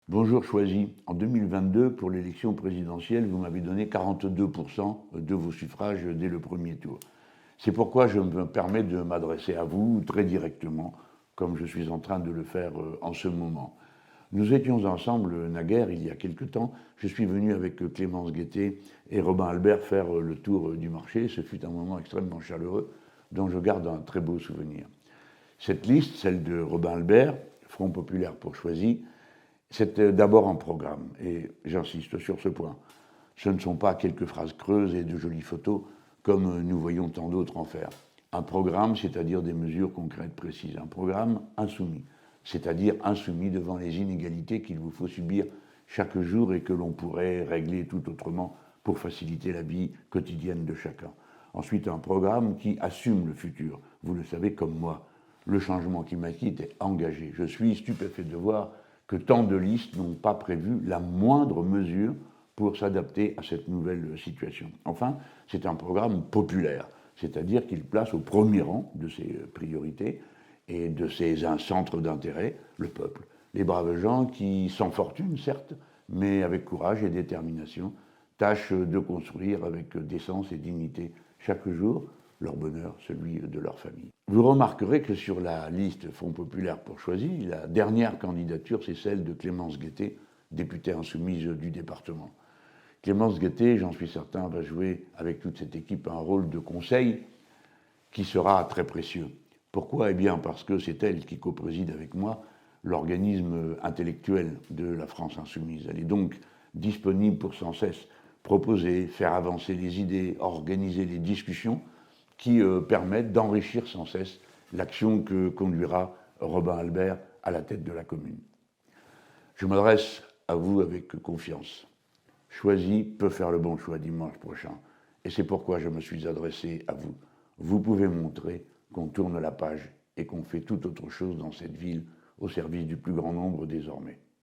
Bonjour Choisy. En 2022, pour l'élection présidentielle, vous m'avez donné 42% de vos suffrages dès le premier tour. C'est pourquoi je me permets de m'adresser à vous très directement, comme je suis en train de le faire en ce moment. Nous étions ensemble naguère, il y a quelque temps. Je suis venu avec Clémence Guettet et Robin Albert faire le tour du marché. Ce fut un moment extrêmement chaleureux, dont je garde un très beau souvenir. Cette liste, celle de Robin Albert, Front Populaire pour Choisy, c'est d'abord un programme, et j'insiste sur ce point. Ce ne sont pas quelques phrases creuses et de jolies photos, comme nous voyons tant d'autres en faire. Un programme, c'est-à-dire des mesures concrètes précises. Un programme insoumis, c'est-à-dire insoumis devant les inégalités qu'il vous faut subir chaque jour et que l'on pourrait régler tout autrement pour faciliter la vie quotidienne de chacun. Ensuite, un programme qui assume le futur. Vous le savez comme moi, le changement climatique est engagé. Je suis stupéfait de voir que tant de listes n'ont pas prévu la moindre mesure pour s'adapter à cette nouvelle situation. Enfin, c'est un programme populaire, c'est-à-dire qu'il place au premier rang de ses priorités et de ses centres d'intérêt le peuple. Les braves gens qui, sans fortune certes, mais avec courage et détermination, tâchent de construire avec décence et dignité chaque jour leur bonheur, celui de leur famille. Vous remarquerez que sur la liste Front Populaire pour Choisy, la dernière candidature, c'est celle de Clémence Guettet, députée insoumise du département. Clémence Guettet, j'en suis certain, va jouer avec toute cette équipe un rôle de conseil qui sera très précieux. Pourquoi ? Eh bien parce que c'est elle qui co-préside avec moi l'organisme intellectuel de la France insoumise. Elle est donc disponible pour sans cesse proposer, faire avancer les idées, organiser les discussions qui permettent d'enrichir sans cesse l'action que conduira Robin Albert à la tête de la commune. Je m'adresse à vous avec confiance. Choisy peut faire le bon choix dimanche prochain. Et c'est pourquoi je me suis adressé à vous. Vous pouvez montrer qu'on tourne la page et qu'on fait tout autre chose dans cette ville au service du plus grand nombre désormais.